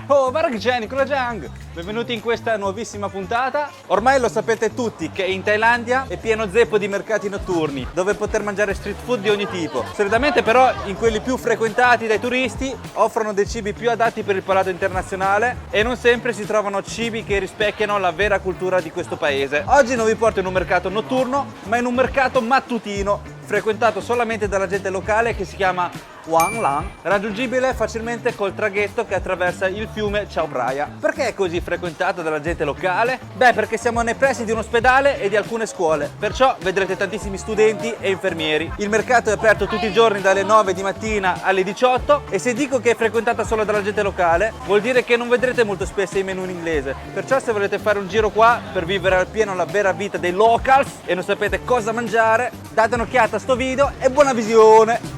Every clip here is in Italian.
Oh, guarda che c'è Nicola Giang! Benvenuti in questa nuovissima puntata. Ormai lo sapete tutti che in Thailandia è pieno zeppo di mercati notturni dove poter mangiare street food di ogni tipo. Solitamente però in quelli più frequentati dai turisti offrono dei cibi più adatti per il palato internazionale e non sempre si trovano cibi che rispecchiano la vera cultura di questo paese. Oggi non vi porto in un mercato notturno, ma in un mercato mattutino frequentato solamente dalla gente locale che si chiama Wan Lang, raggiungibile facilmente col traghetto che attraversa il fiume Chao Phraya. Perché è così frequentato dalla gente locale? Beh, perché siamo nei pressi di un ospedale e di alcune scuole, perciò vedrete tantissimi studenti e infermieri. Il mercato è aperto tutti i giorni dalle 9 di mattina alle 18 e se dico che è frequentata solo dalla gente locale vuol dire che non vedrete molto spesso i menù in inglese. Perciò se volete fare un giro qua per vivere al pieno la vera vita dei locals e non sapete cosa mangiare, date un'occhiata a sto video e buona visione!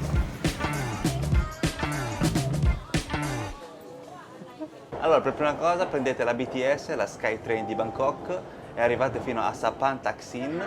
Allora, per prima cosa prendete la BTS, la Skytrain di Bangkok e arrivate fino a Sapan Taksin.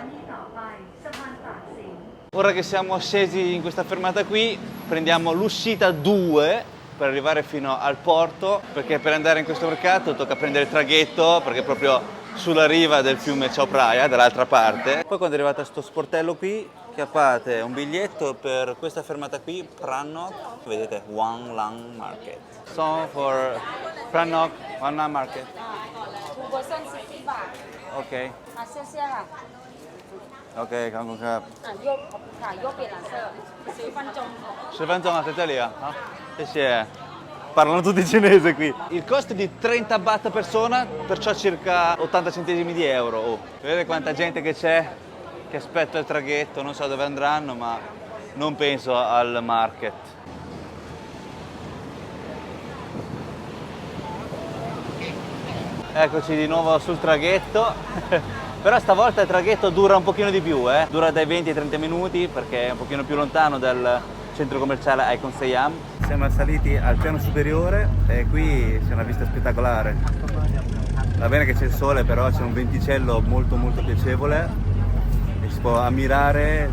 Ora che siamo scesi in questa fermata qui, prendiamo l'uscita 2 per arrivare fino al porto, perché per andare in questo mercato tocca prendere il traghetto, perché è proprio sulla riva del fiume Chao Phraya, dall'altra parte. Poi quando arrivate a sto sportello qui, chiappate un biglietto per questa fermata qui, Pranok, vedete, Wan Lang Market. So for Pranok, Wan Lang Market. 2เวอร์ชัน60 บาท Ok, เสื้อค่ะ ok, ขอบคุณครับ โยกค่ะโยกเปลี่ยนหลังเสื้อ10分钟10 分钟 aspetta lì, ah? Sì, sì. Parlano tutti cinese qui. Il costo è di 30 baht a persona, perciò circa 80 centesimi di euro. Oh. Vedete quanta gente che c'è, che aspetta il traghetto, non so dove andranno, ma non penso al market. Eccoci di nuovo sul traghetto. Però stavolta il traghetto dura un pochino di più, dura dai 20 ai 30 minuti perché è un pochino più lontano dal centro commerciale Icon Siam. Siamo saliti al piano superiore e qui c'è una vista spettacolare. Va bene che c'è il sole, però c'è un venticello molto piacevole e si può ammirare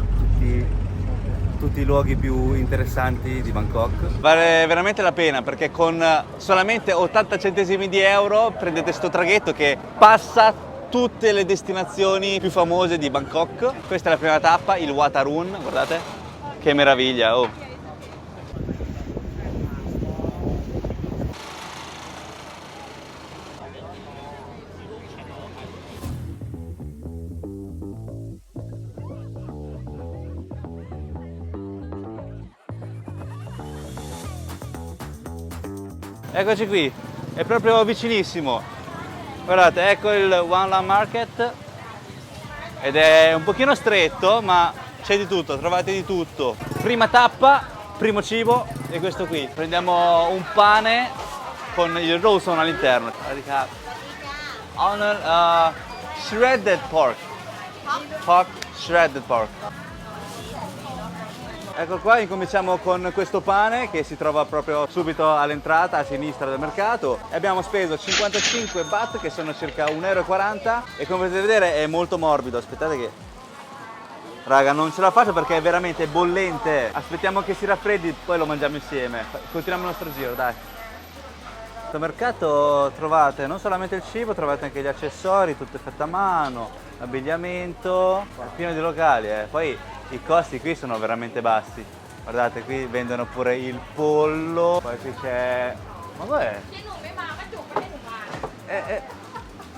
tutti i luoghi più interessanti di Bangkok. Vale veramente la pena perché con solamente 80 centesimi di euro prendete sto traghetto che passa tutte le destinazioni più famose di Bangkok. Questa è la prima tappa, il Wat Arun, guardate che meraviglia, oh. Eccoci qui, è proprio vicinissimo. Guardate, ecco il Wan Lang Market ed è un pochino stretto, ma c'è di tutto, trovate di tutto. Prima tappa, primo cibo è questo qui. Prendiamo un pane con il roson all'interno. Shredded pork. Pork, shredded pork. Ecco qua, incominciamo con questo pane che si trova proprio subito all'entrata a sinistra del mercato e abbiamo speso 55 baht che sono circa 1,40 euro e come potete vedere è molto morbido. Aspettate che... Raga, non ce la faccio perché è veramente bollente. Aspettiamo che si raffreddi, poi lo mangiamo insieme. Continuiamo il nostro giro, dai. In questo mercato trovate non solamente il cibo, trovate anche gli accessori, tutto fatto a mano, abbigliamento, è pieno di locali, Poi i costi qui sono veramente bassi. Guardate, qui vendono pure il pollo, poi qui c'è... Ma cos'è?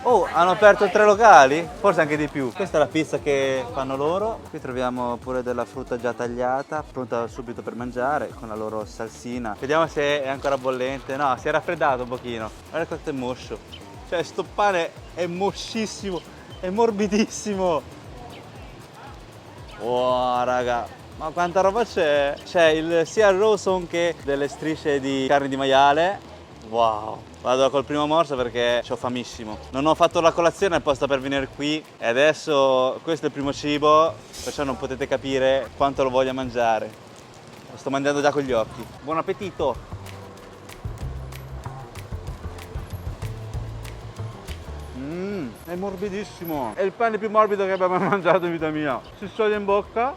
Oh, hanno aperto 3 locali? Forse anche di più. Questa è la pizza che fanno loro. Qui troviamo pure della frutta già tagliata, pronta subito per mangiare, con la loro salsina. Vediamo se è ancora bollente. No, si è raffreddato un pochino. Guarda quanto è moscio. Cioè, sto pane è moschissimo, è morbidissimo. Wow, raga, ma quanta roba c'è? C'è sia il roson che delle strisce di carne di maiale. Wow, vado col primo morso perché ho famissimo. Non ho fatto la colazione apposta per venire qui e adesso questo è il primo cibo, perciò non potete capire quanto lo voglio mangiare. Lo sto mangiando già con gli occhi. Buon appetito! È morbidissimo, è il pane più morbido che abbia mai mangiato in vita mia. Si scioglie in bocca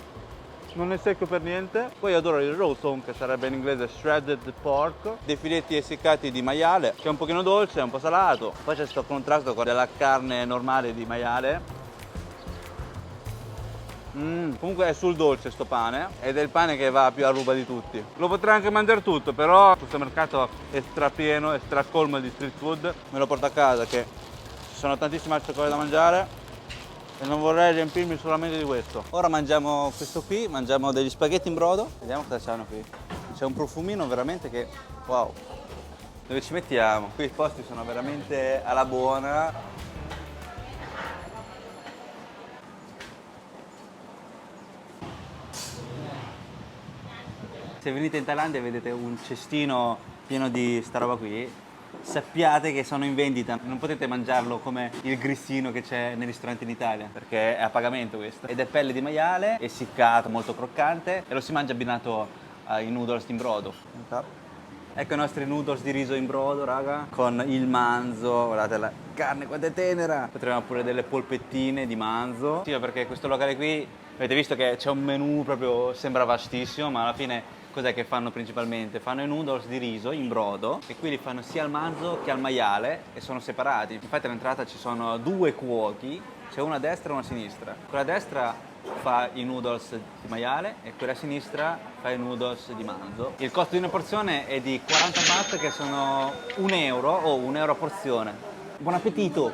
non ne secco per niente. Poi adoro il roton, che sarebbe in inglese shredded pork, dei filetti essiccati di maiale, che è un pochino dolce, è un po' salato. Poi c'è questo contrasto con della carne normale di maiale. Comunque è sul dolce sto pane ed è il pane che va più a ruba di tutti. Lo potrei anche mangiare tutto, però questo mercato è strapieno, è stracolmo di street food. Me lo porto a casa che ci sono tantissime altre cose da mangiare e non vorrei riempirmi solamente di questo. Ora mangiamo questo qui, mangiamo degli spaghetti in brodo. Vediamo cosa c'hanno qui. C'è un profumino veramente che... wow! Dove ci mettiamo? Qui i posti sono veramente alla buona. Se venite in Thailandia e vedete un cestino pieno di sta roba qui, sappiate che sono in vendita. Non potete mangiarlo come il grissino che c'è nei ristoranti in Italia, perché è a pagamento questo. Ed è pelle di maiale, essiccato, molto croccante e lo si mangia abbinato ai noodles in brodo. Ecco i nostri noodles di riso in brodo, raga, con il manzo. Guardate la carne quanto è tenera. Potremmo pure delle polpettine di manzo. Sì, perché questo locale qui, avete visto che c'è un menù proprio, sembra vastissimo, ma alla fine cos'è che fanno principalmente? Fanno i noodles di riso in brodo e qui li fanno sia al manzo che al maiale e sono separati. Infatti all'entrata ci sono due cuochi, c'è una a destra e una a sinistra. Quella a destra fa i noodles di maiale e quella a sinistra fa i noodles di manzo. Il costo di una porzione è di 40 baht, che sono 1 euro o 1 euro a porzione. Buon appetito!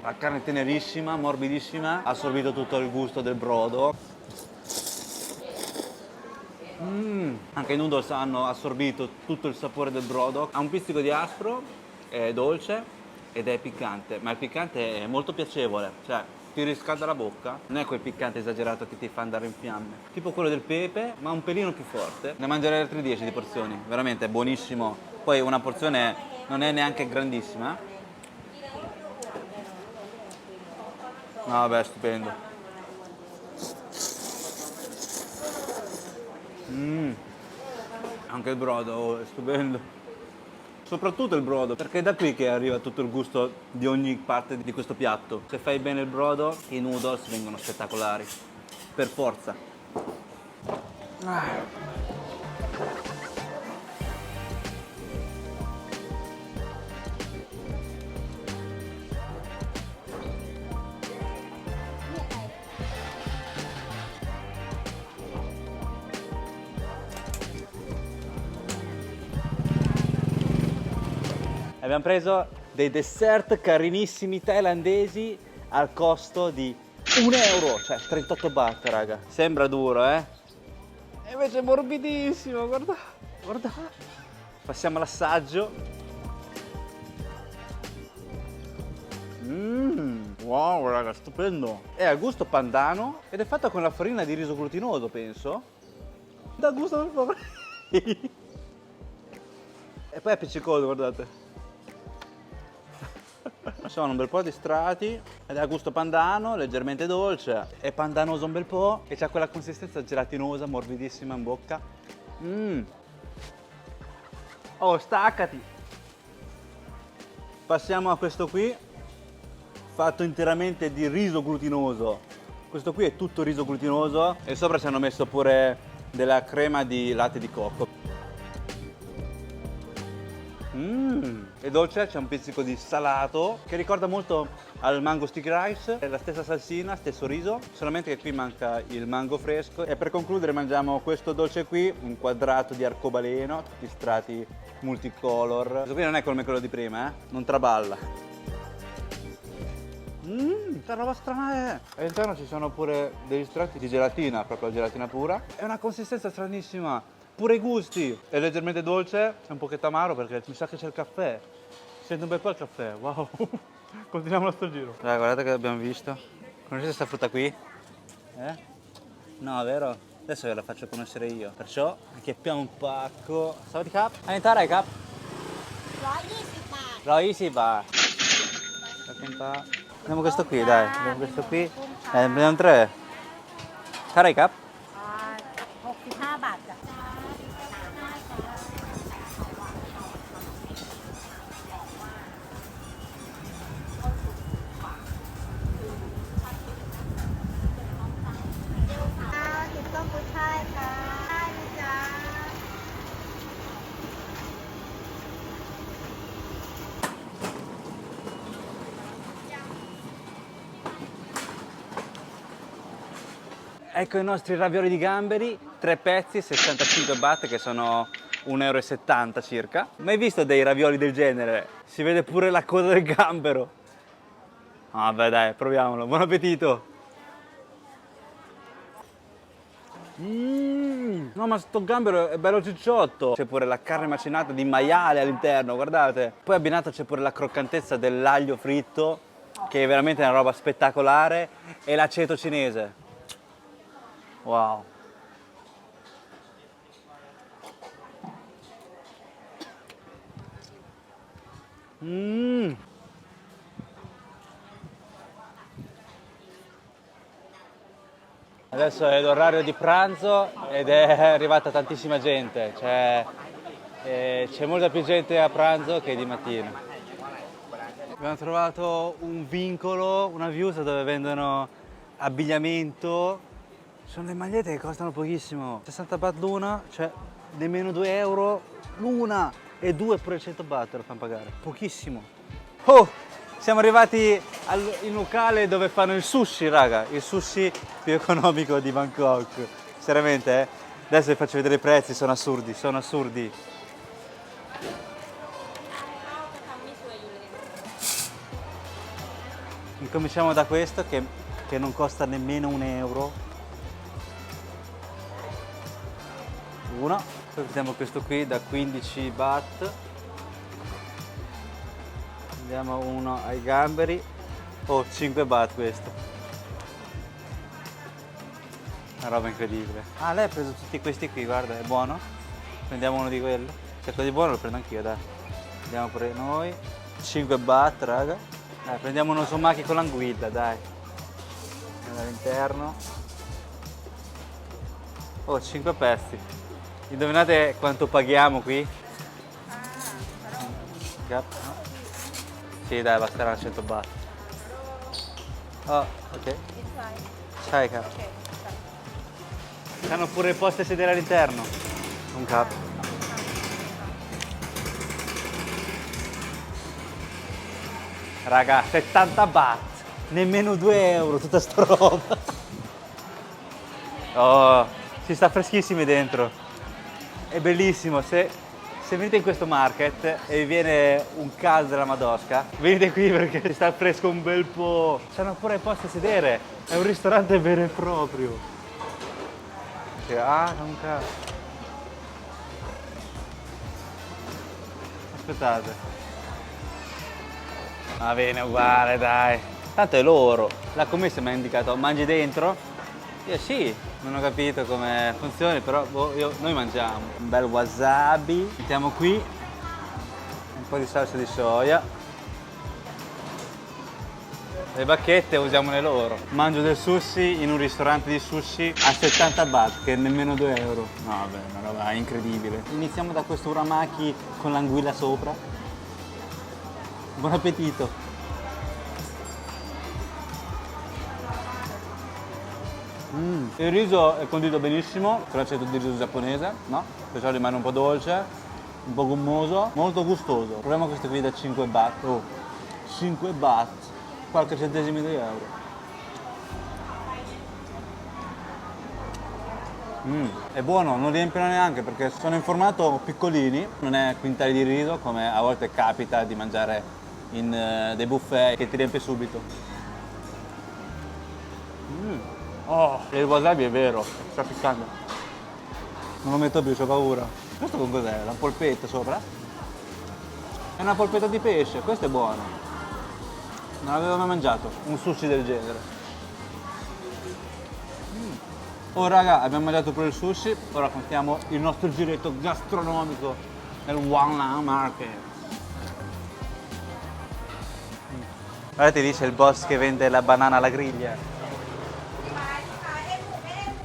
La carne è tenerissima, morbidissima, ha assorbito tutto il gusto del brodo. Anche i noodles hanno assorbito tutto il sapore del brodo. Ha un pizzico di aspro, è dolce ed è piccante, ma il piccante è molto piacevole, cioè ti riscalda la bocca. Non è quel piccante esagerato che ti fa andare in fiamme, tipo quello del pepe, ma un pelino più forte. Ne mangerei altre 10 di porzioni, veramente è buonissimo. Poi una porzione non è neanche grandissima. No, vabbè, stupendo. Anche il brodo, oh, è stupendo. Soprattutto il brodo, perché è da qui che arriva tutto il gusto di ogni parte di questo piatto. Se fai bene il brodo, i noodles vengono spettacolari. Per forza. Abbiamo preso dei dessert carinissimi thailandesi al costo di 1 euro, cioè 38 baht, raga. Sembra duro, eh? E invece è morbidissimo, guarda, guarda. Passiamo all'assaggio. Wow, raga, stupendo. È a gusto pandano ed è fatto con la farina di riso glutinoso, penso. Dà gusto del povero. E poi è appiccicoso, guardate. Sono un bel po' di strati ed è a gusto pandano, leggermente dolce, è pandanoso un bel po' e c'ha quella consistenza gelatinosa, morbidissima in bocca. Oh, staccati! Passiamo a questo qui, fatto interamente di riso glutinoso. Questo qui è tutto riso glutinoso e sopra ci hanno messo pure della crema di latte di cocco. È dolce, c'è un pizzico di salato che ricorda molto al mango sticky rice, è la stessa salsina, stesso riso, solamente che qui manca il mango fresco. E per concludere mangiamo questo dolce qui, un quadrato di arcobaleno, tutti strati multicolor. Questo qui non è come quello di prima, non traballa. Che roba strana è! All'interno ci sono pure degli strati di gelatina, proprio la gelatina pura. È una consistenza stranissima. Pure i gusti, è leggermente dolce, è un pochetto amaro perché mi sa che c'è il caffè. Sento un bel po' il caffè, wow. Continuiamo il nostro giro. Dai, guardate che abbiamo visto. Conoscete questa frutta qui? No, vero? Adesso ve la faccio conoscere io. Perciò acchiappiamo un pacco. Sawadee Cup? Anitare Cup? 120 baht. 120 baht. Prendiamo questo qui, dai. Prendiamo questo qui. Prendiamo 3. Tare Cup? 65 บาทจ้ะ Wow, Ecco i nostri ravioli di gamberi, 3 pezzi, 65 baht, che sono 1,70 € circa. Mai visto dei ravioli del genere? Si vede pure la coda del gambero. Vabbè dai, proviamolo. Buon appetito! No, ma sto gambero è bello cicciotto. C'è pure la carne macinata di maiale all'interno, guardate. Poi abbinato c'è pure la croccantezza dell'aglio fritto, che è veramente una roba spettacolare, e l'aceto cinese. Wow. Adesso è l'orario di pranzo ed è arrivata tantissima gente, c'è molta più gente a pranzo che di mattina. Abbiamo trovato un vincolo, una viusa dove vendono abbigliamento. Sono le magliette che costano pochissimo, 60 baht l'una, cioè nemmeno 2 euro l'una, e 2 pure 100 baht lo fanno pagare, pochissimo. Oh, siamo arrivati in un locale dove fanno il sushi, raga, il sushi più economico di Bangkok, seriamente, eh? Adesso vi faccio vedere i prezzi, sono assurdi, sono assurdi. Incominciamo da questo che non costa nemmeno 1 euro. Uno, poi vediamo questo qui da 15 baht. Andiamo uno ai gamberi. Oh, 5 baht questo. Una roba incredibile. Ah, lei ha preso tutti questi qui, guarda, è buono. Prendiamo uno di quelli. Se quello di buono lo prendo anch'io, dai. Andiamo pure noi. 5 baht, raga. Dai, prendiamo uno somaki con l'anguilla, dai. All'interno. Oh, 5 pezzi. Indovinate quanto paghiamo qui? Sì, dai, basterà 100 baht. Oh, ok. Sai, cap. Hanno pure i posti a sedere all'interno. Un cap. Raga, 70 baht. Nemmeno 2 euro, tutta sta roba. Oh, si sta freschissimi dentro. È bellissimo, se venite in questo market e vi viene un caldo della Madosca, venite qui perché si sta fresco un bel po'. C'hanno pure i posti a sedere, è un ristorante vero e proprio. Non cazzo. Aspettate. Va bene, uguale, dai. Tanto è loro. La commessa mi ha indicato, mangi dentro? Io sì, non ho capito come funzioni, però noi mangiamo. Un bel wasabi. Mettiamo qui un po' di salsa di soia. Le bacchette usiamo le loro. Mangio del sushi in un ristorante di sushi a 70 baht, che è nemmeno 2 euro. No, vabbè, una roba incredibile. Iniziamo da questo uramaki con l'anguilla sopra. Buon appetito! Il riso è condito benissimo, con l'aceto di riso giapponese, no? Perciò rimane un po' dolce, un po' gommoso, molto gustoso. Proviamo questo qui da 5 baht. Oh, 5 baht, qualche centesimi di euro. È buono, non riempiono neanche perché sono in formato piccolini, non è quintali di riso come a volte capita di mangiare in dei buffet che ti riempie subito. Oh, il wasabi è vero, sta piccando. Non lo metto più, c'ho paura. Questo con cos'è? La polpetta sopra? È una polpetta di pesce, questo è buono. Non l'avevo mai mangiato, un sushi del genere. Oh raga, abbiamo mangiato pure il sushi, ora contiamo il nostro giretto gastronomico nel One Lang Market. Guardate lì c'è il boss che vende la banana alla griglia.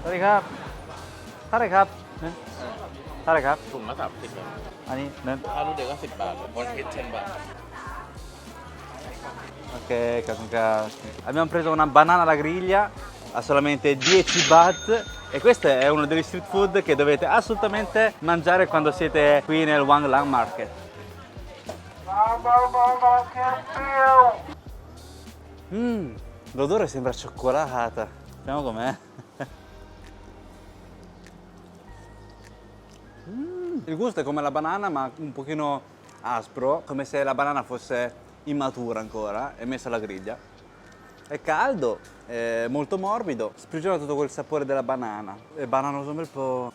สวัสดีครับเท่าไหร่ครับเท่าไหร่ครับ ถุงละ30 บาท อันนี้เน้น ถ้ารุ่นเด็กก็10 บาทคนคิด10 บาท Ok, abbiamo preso una banana alla griglia a solamente 10 baht e questo è uno degli street food che dovete assolutamente mangiare quando siete qui nel One Lang Market. L'odore sembra cioccolata. Vediamo com'è. Il gusto è come la banana, ma un pochino aspro, come se la banana fosse immatura ancora e messa alla griglia. È caldo, è molto morbido, sprigiona tutto quel sapore della banana. È bananoso un bel po'.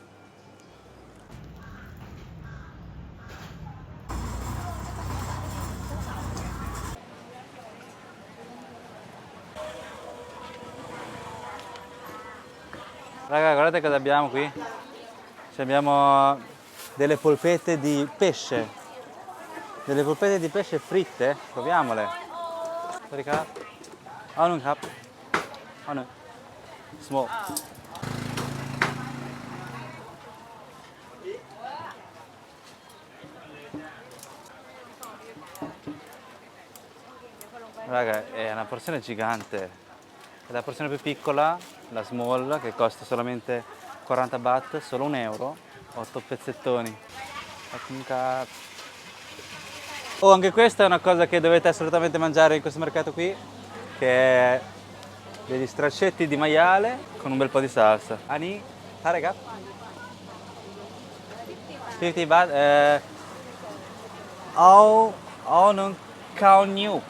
Raga, guardate cosa abbiamo qui. Abbiamo delle polpette di pesce. Delle polpette di pesce fritte. Proviamole. Raga. Oh, non cap. Oh, no. Small. Raga, è una porzione gigante. È la porzione più piccola, la small, che costa solamente 40 baht, solo 1 euro, 8 pezzettoni. Oh, anche questa è una cosa che dovete assolutamente mangiare in questo mercato qui, che è degli straccetti di maiale con un bel po' di salsa. Ani, tarega? 50 baht, non cao new.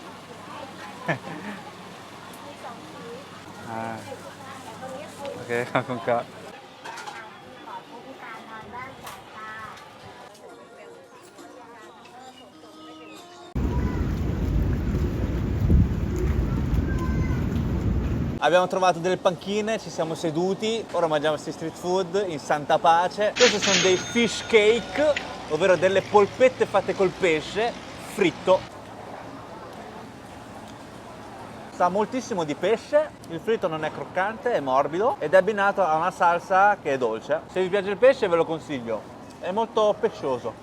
Ah. Ok, con calma. Abbiamo trovato delle panchine, ci siamo seduti, ora mangiamo questi street food in santa pace. Questi sono dei fish cake, ovvero delle polpette fatte col pesce fritto. Sa moltissimo di pesce, il fritto non è croccante, è morbido ed è abbinato a una salsa che è dolce. Se vi piace il pesce ve lo consiglio, è molto pescioso.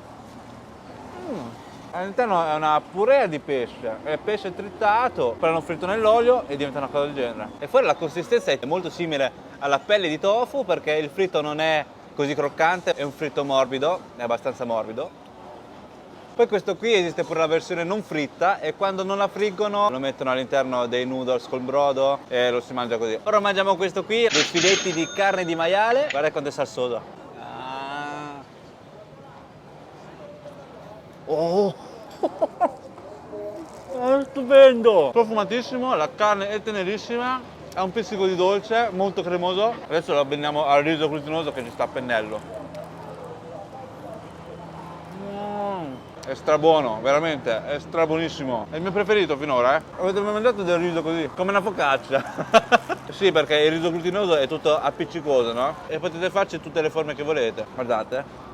All'interno è una purea di pesce, è pesce tritato, poi l'hanno fritto nell'olio e diventa una cosa del genere. E fuori la consistenza è molto simile alla pelle di tofu perché il fritto non è così croccante, è un fritto morbido, è abbastanza morbido. Poi questo qui esiste pure la versione non fritta e quando non la friggono lo mettono all'interno dei noodles col brodo e lo si mangia così. Ora mangiamo questo qui, dei filetti di carne di maiale, guarda quanto è salsoso. Oh! È stupendo! Profumatissimo, la carne è tenerissima, ha un pizzico di dolce, molto cremoso. Adesso lo abbiniamo al riso glutinoso che ci sta a pennello. È strabuono, veramente, è strabuonissimo. È il mio preferito finora, eh. Avete mai mangiato del riso così? Come una focaccia. Sì, perché il riso glutinoso è tutto appiccicoso, no? E potete farci tutte le forme che volete. Guardate.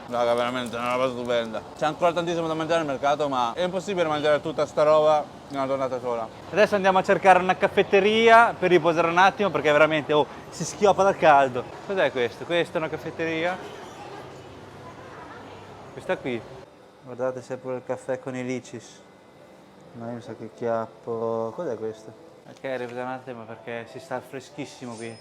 Raga, veramente è una roba stupenda. C'è ancora tantissimo da mangiare al mercato, ma è impossibile mangiare tutta sta roba in una giornata sola. Adesso andiamo a cercare una caffetteria per riposare un attimo perché veramente si schioppa dal caldo. Cos'è questo? Questa è una caffetteria? Questa qui. Guardate, c'è pure il caffè con i licis. Ma io mi sa che chiappo. Cos'è questo? Ok, riposare un attimo perché si sta freschissimo qui.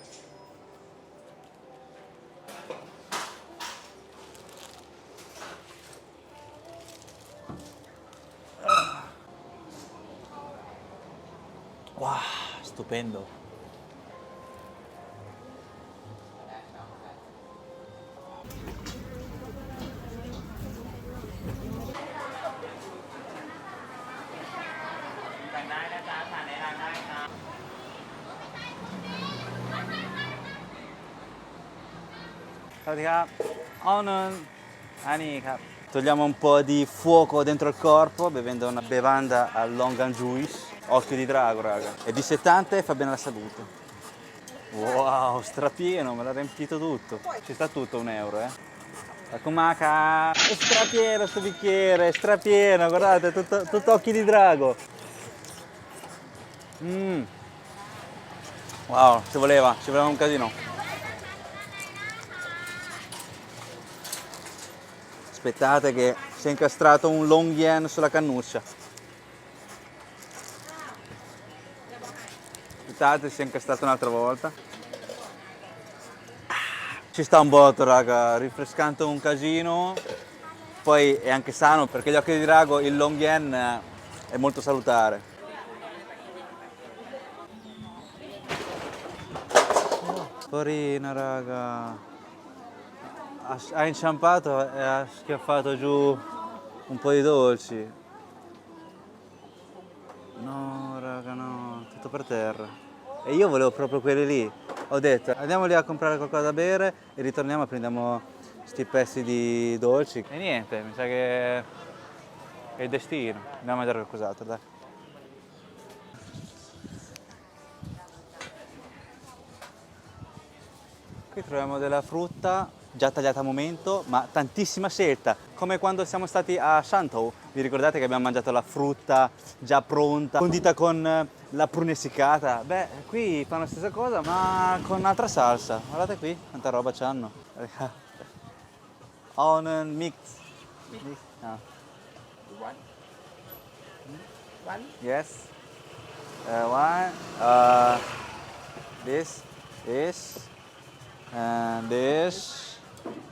Wow, stupendo. Togliamo un po' di fuoco dentro il corpo bevendo una bevanda al Longan Juice. Occhio di drago, raga. È dissettante e fa bene alla salute. Wow, strapieno, me l'ha riempito tutto. Ci sta tutto 1 euro, eh. La comaca. È strapieno sto bicchiere, è strapieno, guardate, tutto occhi di drago. Wow, ci voleva un casino. Aspettate che si è incastrato un long yen sulla cannuccia. Aspettate, si è incastrato un'altra volta. Ci sta un botto, raga, rinfrescante un casino. Poi è anche sano perché gli occhi di drago, il long yen è molto salutare. Porina, raga. Ha inciampato e ha schiaffato giù un po' di dolci. No, raga, no, tutto per terra. E io volevo proprio quelli lì. Ho detto, andiamo lì a comprare qualcosa da bere e ritorniamo e prendiamo sti pezzi di dolci. E niente, mi sa che è il destino. Andiamo a mangiare qualcos'altro, dai. Qui troviamo della frutta già tagliata a momento, ma tantissima scelta. Come quando siamo stati a Shantou, vi ricordate che abbiamo mangiato la frutta già pronta, condita con la pruna essiccata? Beh, qui fanno la stessa cosa, ma con un'altra salsa. Guardate qui, quanta roba c'hanno. Onion mix. No. One. Yes. One. This. And this.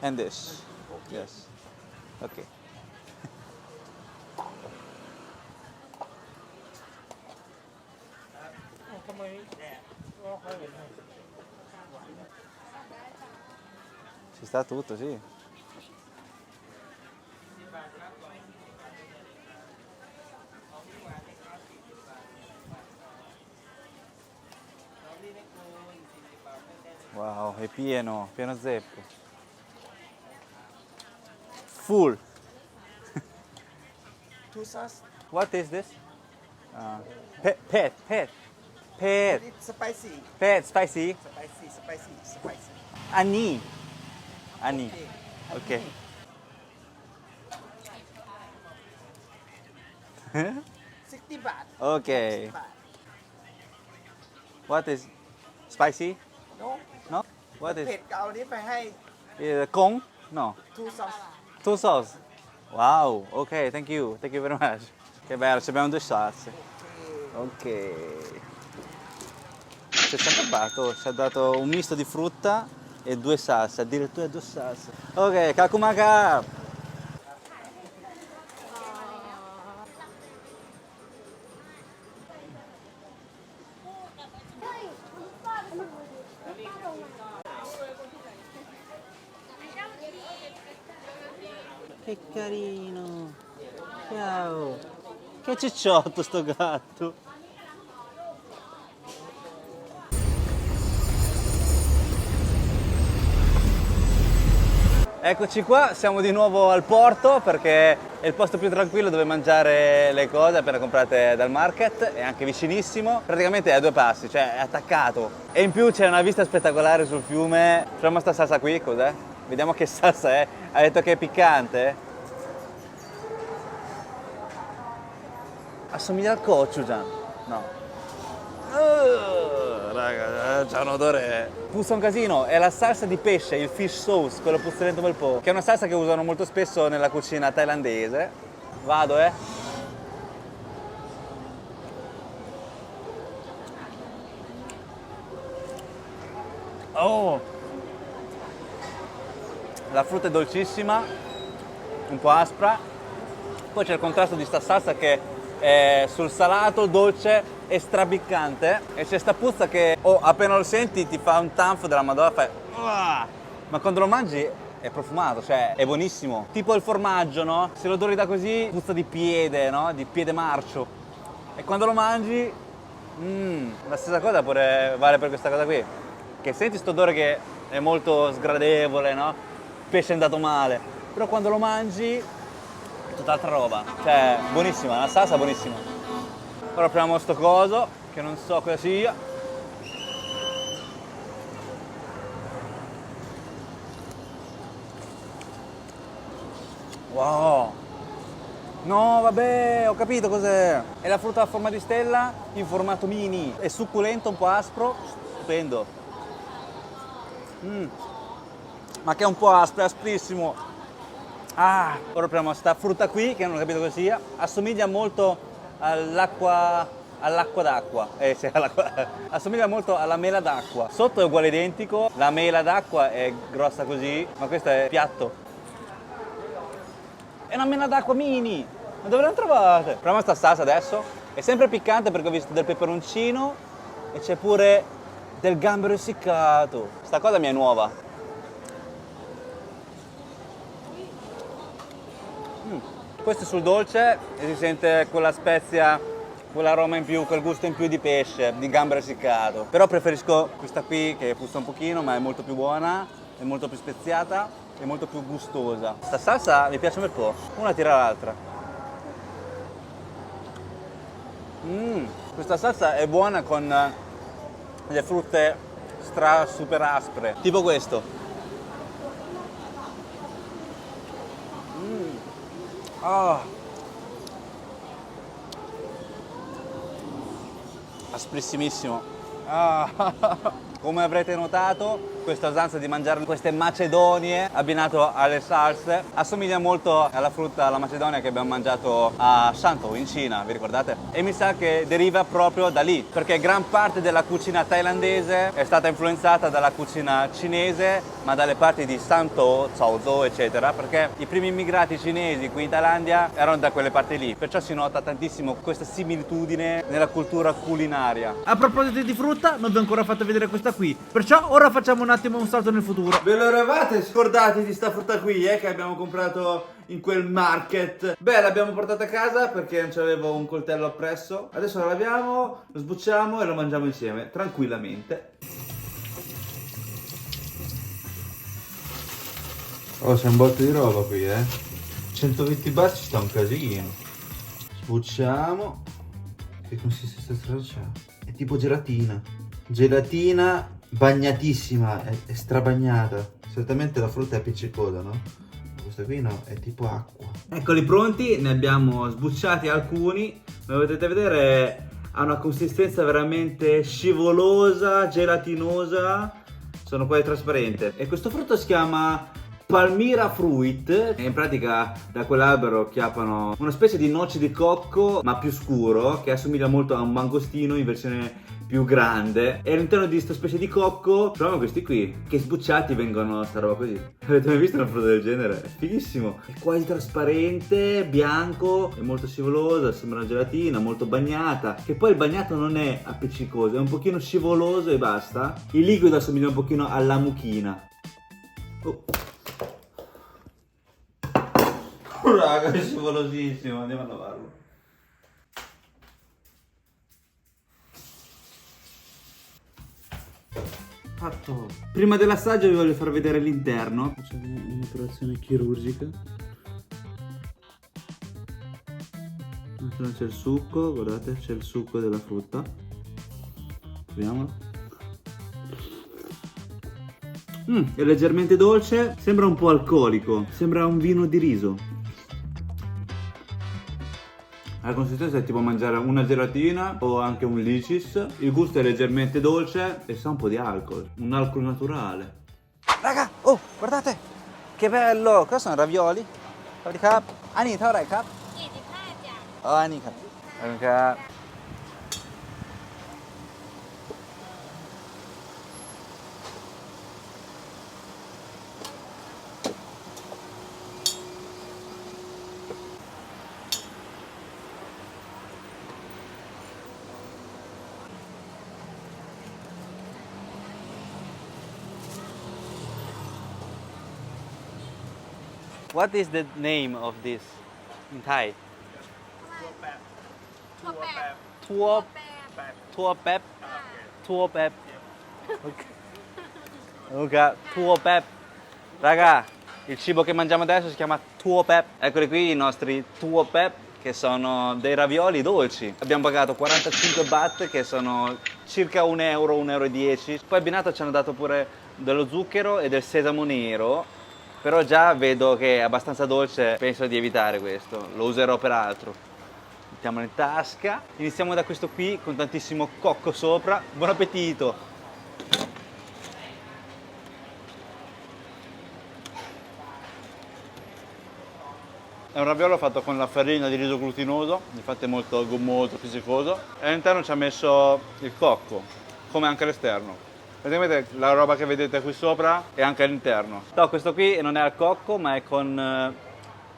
And this. Yes. Okay. Ci sta tutto, sì. Wow, è pieno zeppo. Full. Two sauce. What is this? Pet. It's spicy. Pet, spicy. Spicy. Ani. Ok. 60 baht. Ok. What is spicy? No. No? What is เผ็ดก็เอานี้ไปให้ Kong? No. two sauce. Two sauce. Wow, ok, thank you very much. Che bello, ci abbiamo due salse. Ok. Ci è sempre ci ha dato un misto di frutta e due salse, addirittura due salse. Ok, kakumaka! Che carino! Ciao! Che cicciotto sto gatto! Eccoci qua, siamo di nuovo al porto perché è il posto più tranquillo dove mangiare le cose appena comprate dal market, è anche vicinissimo, praticamente è a due passi, cioè è attaccato. E in più c'è una vista spettacolare sul fiume. Proviamo sta salsa qui, cos'è? Vediamo che salsa è. Ha detto che è piccante? Assomiglia al gochujang? No. Raga, c'ha un odore. Puzza un casino, è la salsa di pesce, il fish sauce, quello puzzolento bel po', che è una salsa che usano molto spesso nella cucina thailandese. Vado, Oh! La frutta è dolcissima, un po' aspra. Poi c'è il contrasto di sta salsa che è sul salato, dolce e strapiccante. E c'è sta puzza che appena lo senti ti fa un tanfo della Madonna, fai... Ma quando lo mangi è profumato, cioè è buonissimo. Tipo il formaggio, no? Se lo odori da così, puzza di piede, no? Di piede marcio. E quando lo mangi, la stessa cosa pure vale per questa cosa qui. Che senti sto odore che è molto sgradevole, no? Pesce è andato male. Però quando lo mangi è tutt'altra roba. Cioè, buonissima, la salsa buonissima. Ora proviamo sto coso, che non so cosa sia. Wow! No, vabbè, ho capito cos'è. È la frutta a forma di stella in formato mini. È succulento, un po' aspro, stupendo. Ma che è un po' aspro, è asprissimo. Ora proviamo sta frutta qui, che non ho capito cosa sia. Assomiglia molto all'acqua d'acqua. Sì, assomiglia molto alla mela d'acqua. Sotto è uguale identico, la mela d'acqua è grossa così, ma questo è piatto. È una mela d'acqua mini! Ma dove l'hanno trovate? Proviamo sta salsa adesso. È sempre piccante perché ho visto del peperoncino e c'è pure del gambero essiccato. Sta cosa mi è nuova. Questo è sul dolce e si sente quella spezia, quell'aroma in più, quel gusto in più di pesce, di gambero essiccato. Però preferisco questa qui che puzza un pochino, ma è molto più buona, è molto più speziata e molto più gustosa. Sta salsa mi piace un bel po', una tira l'altra. Questa salsa è buona con le frutte super aspre, tipo questo. Ah. Asprissimissimo. Ah. Come avrete notato, questa usanza di mangiare queste macedonie abbinato alle salse assomiglia molto alla frutta alla macedonia che abbiamo mangiato a Shantou in Cina, vi ricordate? E mi sa che deriva proprio da lì, perché gran parte della cucina thailandese è stata influenzata dalla cucina cinese, ma dalle parti di Shantou, Chaozhou, eccetera, perché i primi immigrati cinesi qui in Thailandia erano da quelle parti lì, perciò si nota tantissimo questa similitudine nella cultura culinaria. A proposito di frutta, non vi ho ancora fatto vedere questa qui, perciò ora facciamo un attimo un salto nel futuro. Ve lo eravate scordati di sta frutta qui, che abbiamo comprato in quel market? Beh, l'abbiamo portata a casa perché non c'avevo un coltello appresso. Adesso lo laviamo, lo sbucciamo e lo mangiamo insieme, tranquillamente. Oh, c'è un botto di roba qui, 120 baht ci sta un casino. Sbucciamo. Che consistenza strana c'ha? È tipo gelatina. Gelatina bagnatissima, è strabagnata. Solitamente la frutta è appiccicosa, no? Questa qui no, è tipo acqua. Eccoli pronti, ne abbiamo sbucciati alcuni. Come potete vedere ha una consistenza veramente scivolosa, gelatinosa. Sono quasi trasparente. E questo frutto si chiama Palmyra fruit, e in pratica da quell'albero chiappano una specie di noce di cocco ma più scuro, che assomiglia molto a un mangostino in versione più grande, e all'interno di questa specie di cocco troviamo questi qui che sbucciati vengono sta roba così. Avete mai visto una frutta del genere? È fighissimo, è quasi trasparente, bianco, è molto scivolosa, sembra una gelatina, molto bagnata, che poi il bagnato non è appiccicoso, è un pochino scivoloso e basta. Il liquido assomiglia un pochino alla mucchina. Oh. Raga, è scivolosissimo, andiamo a lavarlo. Fatto. Prima dell'assaggio vi voglio far vedere l'interno. Facciamo un'operazione chirurgica. C'è il succo, guardate, c'è il succo della frutta. Proviamolo. È leggermente dolce, sembra un po' alcolico, sembra un vino di riso. La consistenza è tipo mangiare una gelatina o anche un licis. Il gusto è leggermente dolce e sa un po' di alcol, un alcol naturale. Raga, oh, guardate, che bello! Cosa sono ravioli? Cap? Ani, tat cap? Oh, Ani cap. What is the name of this in Thai? Tuo pep. Tuo pep. Ok, tuo pep. Raga, il cibo che mangiamo adesso si chiama tuo pep. Eccoli qui i nostri tuo pep, che sono dei ravioli dolci. Abbiamo pagato 45 baht, che sono circa 1 euro, 1,10 euro. Poi abbinato ci hanno dato pure dello zucchero e del sesamo nero. Però già vedo che è abbastanza dolce, penso di evitare questo, lo userò per altro. Mettiamolo in tasca. Iniziamo da questo qui con tantissimo cocco sopra. Buon appetito! È un raviolo fatto con la farina di riso glutinoso, infatti è molto gommoso, fisicoso. E all'interno ci ha messo il cocco, come anche all'esterno. Praticamente la roba che vedete qui sopra è anche all'interno. No, questo qui non è al cocco, ma è con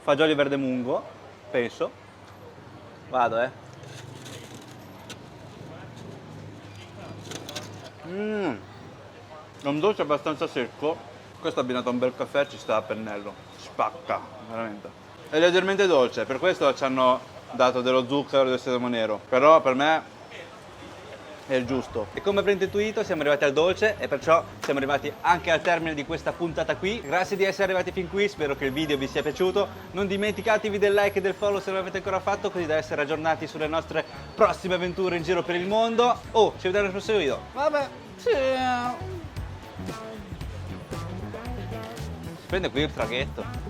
fagioli verde mungo, penso. Vado, È un dolce abbastanza secco. Questo abbinato a un bel caffè ci sta a pennello. Spacca, veramente. È leggermente dolce, per questo ci hanno dato dello zucchero e del sedamo nero. Però per me è il giusto. E come avrete intuito siamo arrivati al dolce e perciò siamo arrivati anche al termine di questa puntata qui. Grazie di essere arrivati fin qui, spero che il video vi sia piaciuto. Non dimenticatevi del like e del follow se non l'avete ancora fatto, così da essere aggiornati sulle nostre prossime avventure in giro per il mondo. Oh, ci vediamo nel prossimo video. Vabbè, ciao. Si prende qui il traghetto.